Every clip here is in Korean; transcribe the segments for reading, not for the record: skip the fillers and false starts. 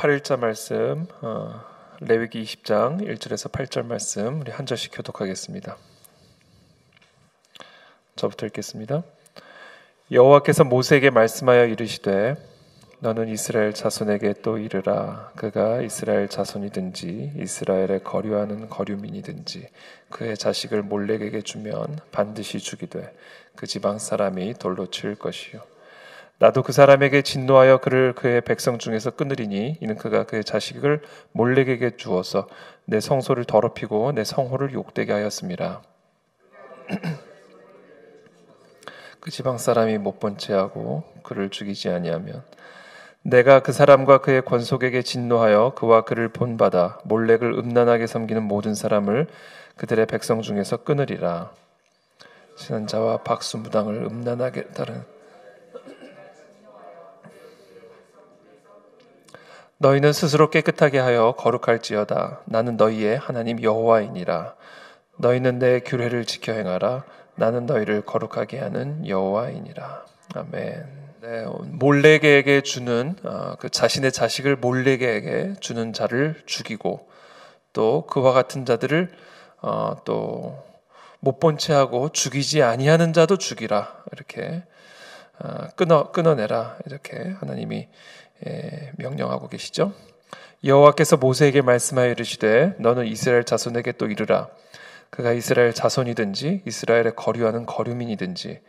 8일자 말씀 레위기 20장 1절에서 8절 말씀 우리 한 절씩 교독하겠습니다. 저부터 읽겠습니다. 여호와께서 모세에게 말씀하여 이르시되 너는 이스라엘 자손에게 또 이르라. 그가 이스라엘 자손이든지 이스라엘의 거류하는 거류민이든지 그의 자식을 몰렉에게 주면 반드시 죽이되 그 지방 사람이 돌로 치울 것이요 나도 그 사람에게 진노하여 그를 그의 백성 중에서 끊으리니 이는 그가 그의 자식을 몰렉에게 주어서 내 성소를 더럽히고 내 성호를 욕되게 하였음이라. 그 지방 사람이 못 본 채하고 그를 죽이지 아니하면 내가 그 사람과 그의 권속에게 진노하여 그와 그를 본받아 몰렉을 음란하게 섬기는 모든 사람을 그들의 백성 중에서 끊으리라. 지난 자와 박수무당을 음란하게 따른 너희는 스스로 깨끗하게 하여 거룩할지어다. 나는 너희의 하나님 여호와이니라. 너희는 내 규례를 지켜 행하라. 나는 너희를 거룩하게 하는 여호와이니라. 아멘. 네, 몰렉에게 주는 그 자신의 자식을 몰렉에게 주는 자를 죽이고 또 그와 같은 자들을 또 못 본 채하고 죽이지 아니하는 자도 죽이라. 이렇게 끊어내라. 이렇게 하나님이 명령하고 계시죠. 여호와께서 모세에게 말씀하여 이르시되 너는 이스라엘 자손에게 또 이르라. 그가 이스라엘 자손이든지 이스라엘의 거류하는 거류민이든지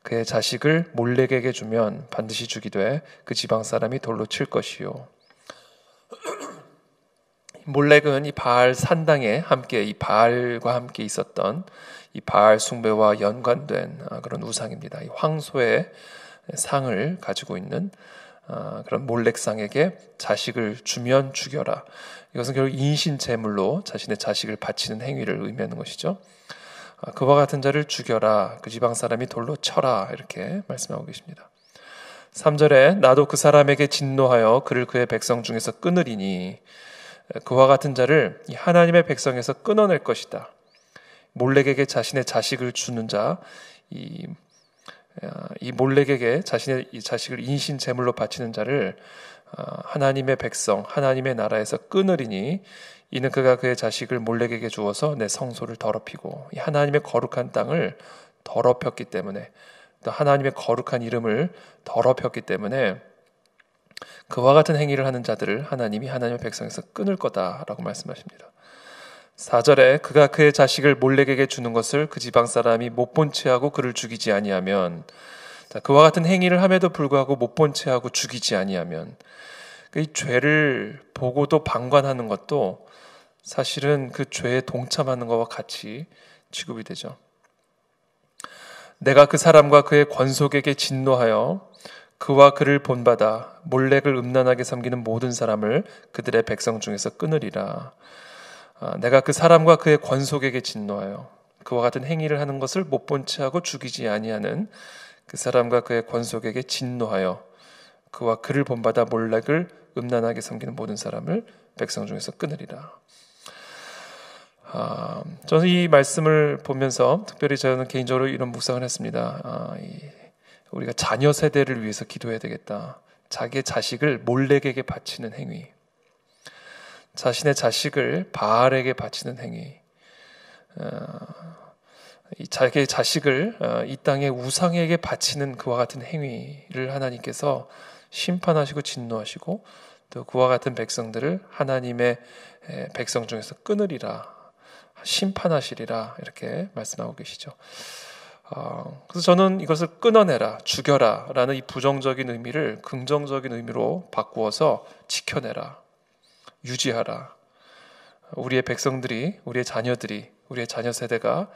그의 자식을 몰렉에게 주면 반드시 죽이되 그 지방 사람이 돌로 칠 것이요. 몰렉은 이 바알 산당에 함께 이 바알과 함께 있었던 이 바알 숭배와 연관된 그런 우상입니다. 이 황소의 상을 가지고 있는 그런 몰렉상에게 자식을 주면 죽여라. 이것은 결국 인신 제물로 자신의 자식을 바치는 행위를 의미하는 것이죠. 그와 같은 자를 죽여라. 그 지방 사람이 돌로 쳐라. 이렇게 말씀하고 계십니다. 3절에 나도 그 사람에게 진노하여 그를 그의 백성 중에서 끊으리니 그와 같은 자를 하나님의 백성에서 끊어낼 것이다. 몰렉에게 자신의 자식을 주는 자, 이 몰렉에게 자신의 이 자식을 인신 제물로 바치는 자를 하나님의 백성, 하나님의 나라에서 끊으리니 이는 그가 그의 자식을 몰렉에게 주어서 내 성소를 더럽히고 이 하나님의 거룩한 땅을 더럽혔기 때문에 또 하나님의 거룩한 이름을 더럽혔기 때문에 그와 같은 행위를 하는 자들을 하나님이 하나님의 백성에서 끊을 거다라고 말씀하십니다. 4절에 그가 그의 자식을 몰렉에게 주는 것을 그 지방 사람이 못 본 채하고 그를 죽이지 아니하면 그와 같은 행위를 함에도 불구하고 못 본 채하고 죽이지 아니하면 이 죄를 보고도 방관하는 것도 사실은 그 죄에 동참하는 것과 같이 취급이 되죠. 내가 그 사람과 그의 권속에게 진노하여 그와 그를 본받아 몰렉을 음란하게 섬기는 모든 사람을 그들의 백성 중에서 끊으리라. 내가 그 사람과 그의 권속에게 진노하여 그와 같은 행위를 하는 것을 못 본 채하고 죽이지 아니하는 그 사람과 그의 권속에게 진노하여 그와 그를 본받아 몰렉을 음란하게 섬기는 모든 사람을 백성 중에서 끊으리라. 저는 이 말씀을 보면서 특별히 저는 개인적으로 이런 묵상을 했습니다. 우리가 자녀 세대를 위해서 기도해야 되겠다. 자기의 자식을 몰렉에게 바치는 행위, 자신의 자식을 바알에게 바치는 행위, 자기의 자식을 이 땅의 우상에게 바치는 그와 같은 행위를 하나님께서 심판하시고 진노하시고 또 그와 같은 백성들을 하나님의 백성 중에서 끊으리라, 심판하시리라 이렇게 말씀하고 계시죠. 그래서 저는 이것을 끊어내라, 죽여라 라는 이 부정적인 의미를 긍정적인 의미로 바꾸어서 지켜내라, 유지하라. 우리의 백성들이, 우리의 자녀들이, 우리의 자녀 세대가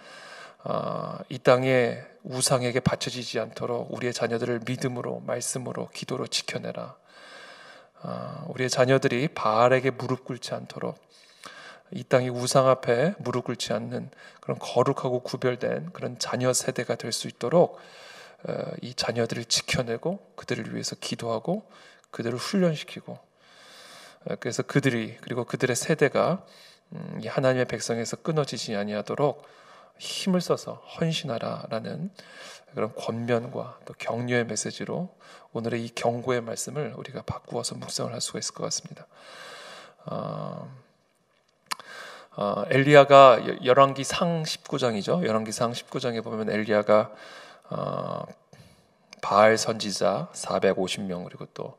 이 땅에 우상에게 바쳐지지 않도록 우리의 자녀들을 믿음으로, 말씀으로, 기도로 지켜내라. 우리의 자녀들이 바알에게 무릎 꿇지 않도록 이 땅이 우상 앞에 무릎 꿇지 않는 그런 거룩하고 구별된 그런 자녀 세대가 될 수 있도록 이 자녀들을 지켜내고 그들을 위해서 기도하고 그들을 훈련시키고 그래서 그들이 그리고 그들의 세대가 이 하나님의 백성에서 끊어지지 아니하도록 힘을 써서 헌신하라라는 그런 권면과 또 격려의 메시지로 오늘의 이 경고의 말씀을 우리가 바꾸어서 묵상을 할 수가 있을 것 같습니다. 엘리야가 열왕기상 19장이죠. 열왕기상 19장에 보면 엘리야가 바알 선지자 450명 그리고 또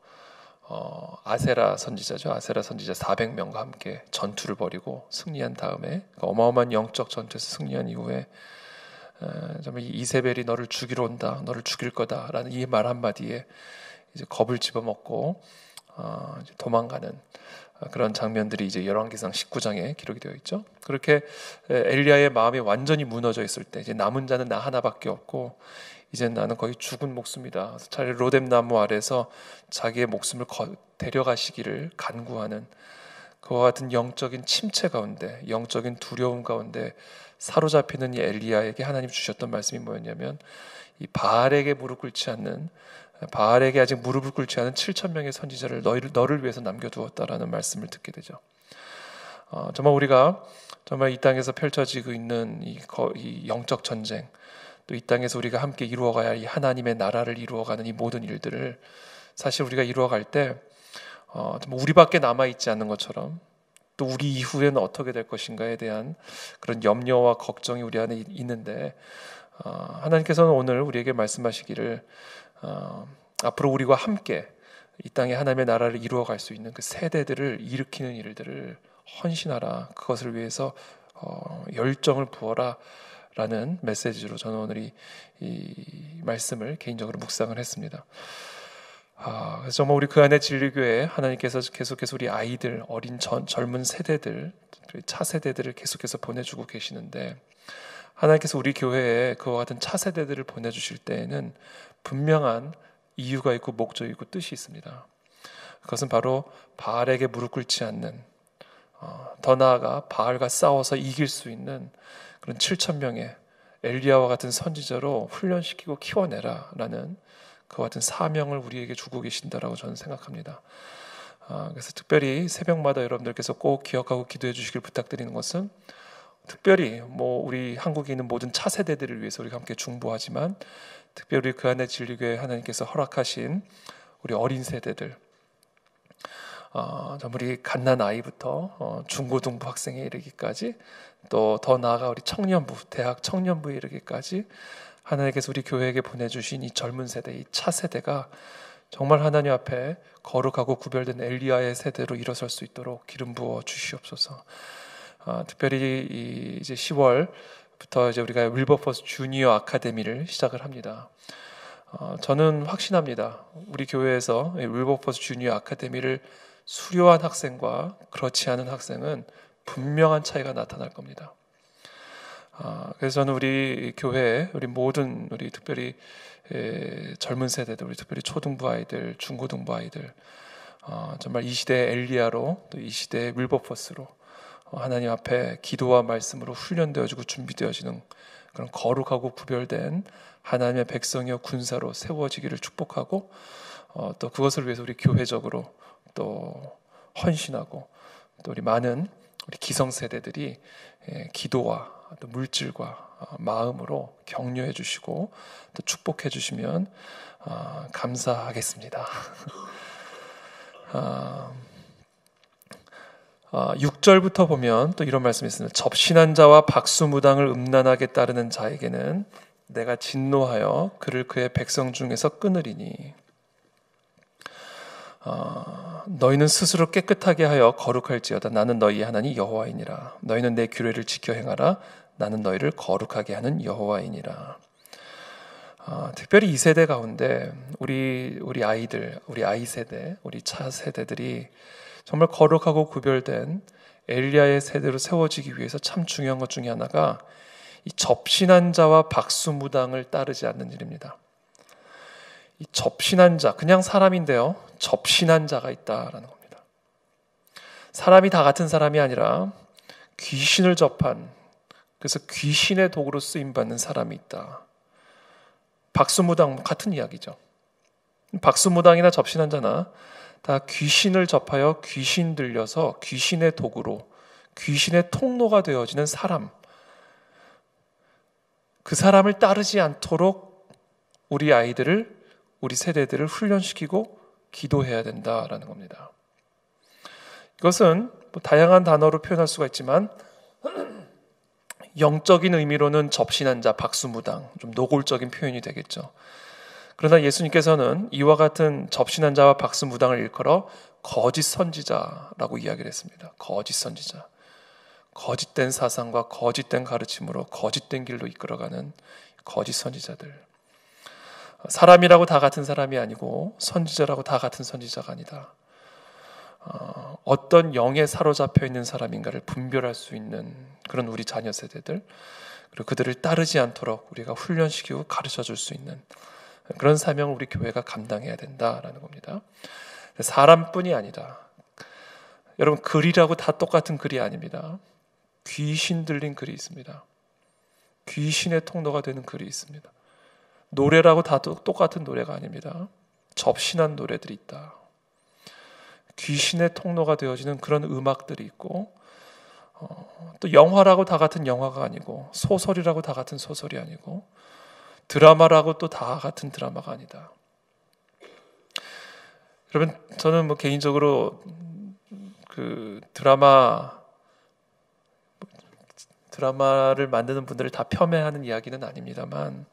아세라 선지자죠. 아세라 선지자 400명과 함께 전투를 벌이고 승리한 다음에 어마어마한 영적 전투에서 승리한 이후에 정말 이세벨이 너를 죽이러 온다, 너를 죽일 거다라는 이 말 한마디에 이제 겁을 집어먹고 이제 도망가는 그런 장면들이 이제 열왕기상 19장에 기록이 되어 있죠. 그렇게 엘리야의 마음이 완전히 무너져 있을 때 이제 남은 자는 나 하나밖에 없고 이제 나는 거의 죽은 목숨이다. 차라리 로뎀 나무 아래서 자기의 목숨을 데려가시기를 간구하는 그와 같은 영적인 침체 가운데, 영적인 두려움 가운데 사로잡히는 이 엘리야에게 하나님 주셨던 말씀이 뭐였냐면 이 바알에게 무릎 꿇지 않는, 바알에게 아직 무릎을 꿇지 않은 7,000명의 선지자를 너를 위해서 남겨두었다라는 말씀을 듣게 되죠. 정말 우리가 정말 이 땅에서 펼쳐지고 있는 이 영적 전쟁, 또 이 땅에서 우리가 함께 이루어가야 할 이 하나님의 나라를 이루어가는 이 모든 일들을 사실 우리가 이루어갈 때 정말 우리밖에 남아있지 않는 것처럼 또 우리 이후에는 어떻게 될 것인가에 대한 그런 염려와 걱정이 우리 안에 있는데 하나님께서는 오늘 우리에게 말씀하시기를 앞으로 우리와 함께 이 땅에 하나님의 나라를 이루어갈 수 있는 그 세대들을 일으키는 일들을 헌신하라. 그것을 위해서 열정을 부어라. 라는 메시지로 저는 오늘 이 말씀을 개인적으로 묵상을 했습니다. 그래서 정말 우리 그 안에 진리교회 하나님께서 계속해서 우리 아이들, 어린 젊은 세대들, 차세대들을 계속해서 보내주고 계시는데 하나님께서 우리 교회에 그와 같은 차세대들을 보내주실 때에는 분명한 이유가 있고 목적이 있고 뜻이 있습니다. 그것은 바로 바알에게 무릎 꿇지 않는, 더 나아가 바알과 싸워서 이길 수 있는 그런 7,000명의 엘리야와 같은 선지자로 훈련시키고 키워내라라는 그와 같은 사명을 우리에게 주고 계신다라고 저는 생각합니다. 그래서 특별히 새벽마다 여러분들께서 꼭 기억하고 기도해 주시길 부탁드리는 것은 특별히 우리 한국에 있는 모든 차세대들을 위해서 우리가 함께 중보하지만 특별히 그 안에 진리교회 하나님께서 허락하신 우리 어린 세대들, 우리 갓난 아이부터 중고등부 학생에 이르기까지 또 더 나아가 우리 청년부, 대학 청년부에 이르기까지 하나님께서 우리 교회에게 보내주신 이 젊은 세대, 이 차세대가 정말 하나님 앞에 거룩하고 구별된 엘리야의 세대로 일어설 수 있도록 기름 부어 주시옵소서. 특별히 이제 10월부터 이제 우리가 윌버포스 주니어 아카데미를 시작을 합니다. 저는 확신합니다. 우리 교회에서 윌버포스 주니어 아카데미를 수료한 학생과 그렇지 않은 학생은 분명한 차이가 나타날 겁니다. 그래서 저는 우리 교회, 우리 모든 우리 특별히 젊은 세대들, 우리 특별히 초등부 아이들, 중고등부 아이들, 정말 이 시대의 엘리야로 또 이 시대의 윌버포스로 하나님 앞에 기도와 말씀으로 훈련되어지고 준비되어지는 그런 거룩하고 구별된 하나님의 백성이여 군사로 세워지기를 축복하고 또 그것을 위해서 우리 교회적으로 또 헌신하고 또 우리 많은 우리 기성세대들이 기도와 또 물질과 마음으로 격려해 주시고 또 축복해 주시면 감사하겠습니다. 6절부터 보면 또 이런 말씀이 있습니다. 접신한 자와 박수무당을 음란하게 따르는 자에게는 내가 진노하여 그를 그의 백성 중에서 끊으리니 너희는 스스로 깨끗하게 하여 거룩할지어다. 나는 너희의 하나님 여호와이니라. 너희는 내 규례를 지켜 행하라. 나는 너희를 거룩하게 하는 여호와이니라. 특별히 이 세대 가운데 우리 아이들, 우리 아이 세대, 우리 차 세대들이 정말 거룩하고 구별된 엘리야의 세대로 세워지기 위해서 참 중요한 것 중에 하나가 이 접신한 자와 박수무당을 따르지 않는 일입니다. 이 접신한 자, 그냥 사람인데요. 접신한 자가 있다라는 겁니다. 사람이 다 같은 사람이 아니라 귀신을 접한, 그래서 귀신의 도구로 쓰임받는 사람이 있다. 박수무당 같은 이야기죠. 박수무당이나 접신한 자나 다 귀신을 접하여 귀신 들려서 귀신의 도구로, 귀신의 통로가 되어지는 사람, 그 사람을 따르지 않도록 우리 아이들을, 우리 세대들을 훈련시키고 기도해야 된다라는 겁니다. 이것은 다양한 단어로 표현할 수가 있지만 영적인 의미로는 접신한 자, 박수무당, 좀 노골적인 표현이 되겠죠. 그러나 예수님께서는 이와 같은 접신한 자와 박수무당을 일컬어 거짓 선지자라고 이야기를 했습니다. 거짓 선지자. 거짓된 사상과 거짓된 가르침으로 거짓된 길로 이끌어가는 거짓 선지자들. 사람이라고 다 같은 사람이 아니고 선지자라고 다 같은 선지자가 아니다. 어떤 영에 사로잡혀 있는 사람인가를 분별할 수 있는 그런 우리 자녀 세대들, 그리고 그들을 따르지 않도록 우리가 훈련시키고 가르쳐줄 수 있는 그런 사명을 우리 교회가 감당해야 된다라는 겁니다. 사람뿐이 아니다. 여러분, 글이라고 다 똑같은 글이 아닙니다. 귀신 들린 글이 있습니다. 귀신의 통로가 되는 글이 있습니다. 노래라고 다 똑같은 노래가 아닙니다. 접신한 노래들이 있다. 귀신의 통로가 되어지는 그런 음악들이 있고, 또 영화라고 다 같은 영화가 아니고, 소설이라고 다 같은 소설이 아니고, 드라마라고 또 다 같은 드라마가 아니다. 여러분, 저는 개인적으로 그 드라마를 만드는 분들을 다 폄훼하는 이야기는 아닙니다만,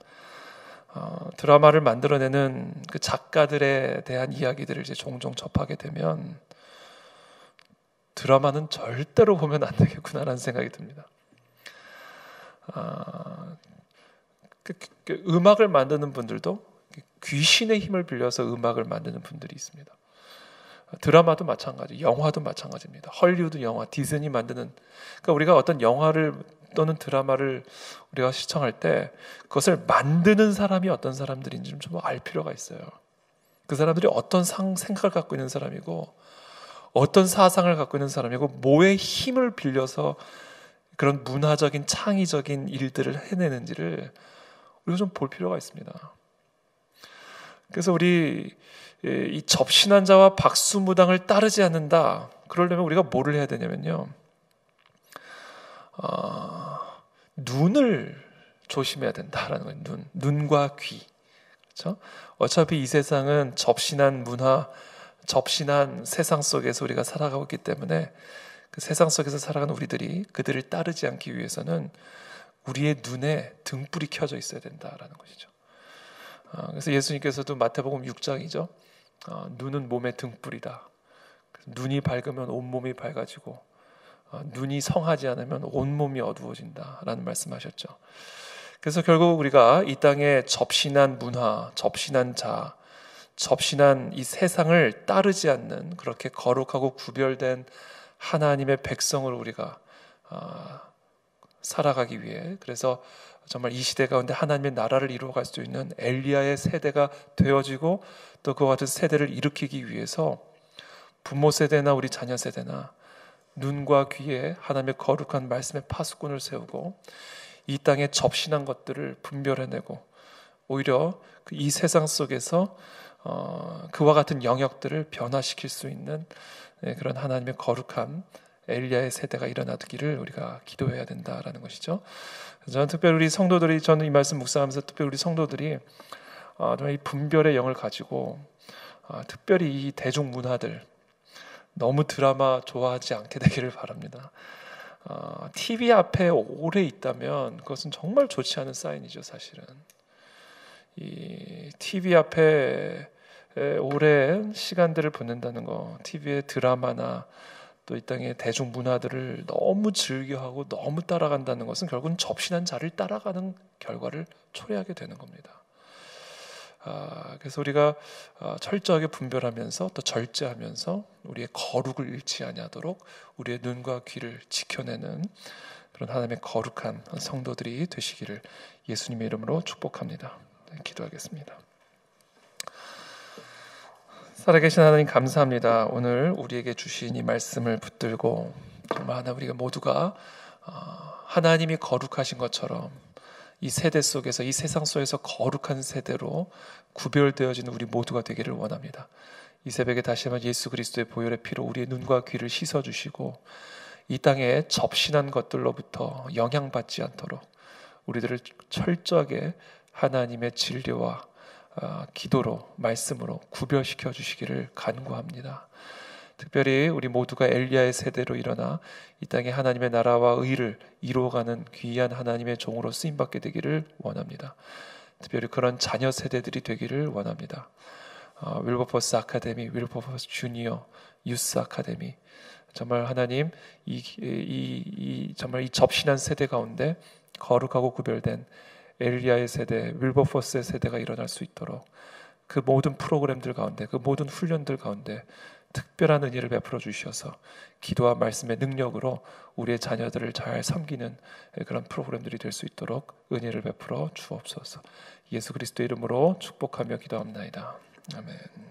드라마를 만들어내는 그 작가들에 대한 이야기들을 이제 종종 접하게 되면 드라마는 절대로 보면 안 되겠구나라는 생각이 듭니다. 음악을 만드는 분들도 귀신의 힘을 빌려서 음악을 만드는 분들이 있습니다. 드라마도 마찬가지, 영화도 마찬가지입니다. 헐리우드 영화, 디즈니 만드는, 그러니까 우리가 어떤 영화를 또는 드라마를 우리가 시청할 때 그것을 만드는 사람이 어떤 사람들인지 좀 알 필요가 있어요. 그 사람들이 어떤 생각을 갖고 있는 사람이고, 어떤 사상을 갖고 있는 사람이고, 뭐의 힘을 빌려서 그런 문화적인 창의적인 일들을 해내는지를 우리가 좀 볼 필요가 있습니다. 그래서 우리 이 접신한 자와 박수무당을 따르지 않는다. 그러려면 우리가 뭐를 해야 되냐면요, 눈을 조심해야 된다라는 거예요. 눈과 귀. 그렇죠? 어차피 이 세상은 접신한 문화, 접신한 세상 속에서 우리가 살아가고 있기 때문에 그 세상 속에서 살아가는 우리들이 그들을 따르지 않기 위해서는 우리의 눈에 등불이 켜져 있어야 된다라는 것이죠. 그래서 예수님께서도 마태복음 6장이죠. 눈은 몸의 등불이다. 눈이 밝으면 온몸이 밝아지고, 눈이 성하지 않으면 온몸이 어두워진다라는 말씀하셨죠. 그래서 결국 우리가 이 땅에 접신한 문화, 접신한 자, 접신한 이 세상을 따르지 않는 그렇게 거룩하고 구별된 하나님의 백성을 우리가 살아가기 위해, 그래서 정말 이 시대 가운데 하나님의 나라를 이루어갈 수 있는 엘리야의 세대가 되어지고, 또 그와 같은 세대를 일으키기 위해서 부모 세대나 우리 자녀 세대나 눈과 귀에 하나님의 거룩한 말씀의 파수꾼을 세우고 이 땅에 접신한 것들을 분별해내고, 오히려 이 세상 속에서 그와 같은 영역들을 변화시킬 수 있는 그런 하나님의 거룩한 엘리야의 세대가 일어나기를 우리가 기도해야 된다라는 것이죠. 저는 특별히 우리 성도들이, 저는 이 말씀 묵상하면서 특별히 우리 성도들이 정말 이 분별의 영을 가지고 특별히 이 대중문화들, 너무 드라마 좋아하지 않게 되기를 바랍니다. TV 앞에 오래 있다면 그것은 정말 좋지 않은 사인이죠. 사실은 이 TV 앞에 오래 시간들을 보낸다는 거, TV의 드라마나 또 이 땅의 대중문화들을 너무 즐겨하고 너무 따라간다는 것은 결국은 접신한 자를 따라가는 결과를 초래하게 되는 겁니다. 그래서 우리가 철저하게 분별하면서 또 절제하면서 우리의 거룩을 잃지 아니하도록 우리의 눈과 귀를 지켜내는 그런 하나님의 거룩한 성도들이 되시기를 예수님의 이름으로 축복합니다. 기도하겠습니다. 살아계신 하나님, 감사합니다. 오늘 우리에게 주신 이 말씀을 붙들고 정말 하나 우리가 모두가 하나님이 거룩하신 것처럼 이 세대 속에서, 이 세상 속에서 거룩한 세대로 구별되어지는 우리 모두가 되기를 원합니다. 이 새벽에 다시 한번 예수 그리스도의 보혈의 피로 우리의 눈과 귀를 씻어주시고 이 땅에 접신한 것들로부터 영향받지 않도록 우리들을 철저하게 하나님의 진리와 기도로, 말씀으로 구별시켜 주시기를 간구합니다. 특별히 우리 모두가 엘리야의 세대로 일어나 이 땅에 하나님의 나라와 의를 이루어가는 귀한 하나님의 종으로 쓰임받게 되기를 원합니다. 특별히 그런 자녀 세대들이 되기를 원합니다. 윌버포스 아카데미, 윌버포스 주니어, 유스 아카데미, 정말 하나님 정말 이 접신한 세대 가운데 거룩하고 구별된 엘리야의 세대, 윌버포스의 세대가 일어날 수 있도록 그 모든 프로그램들 가운데, 그 모든 훈련들 가운데 특별한 은혜를 베풀어 주셔서 기도와 말씀의 능력으로 우리의 자녀들을 잘 섬기는 그런 프로그램들이 될 수 있도록 은혜를 베풀어 주옵소서. 예수 그리스도의 이름으로 축복하며 기도합나이다. 아멘.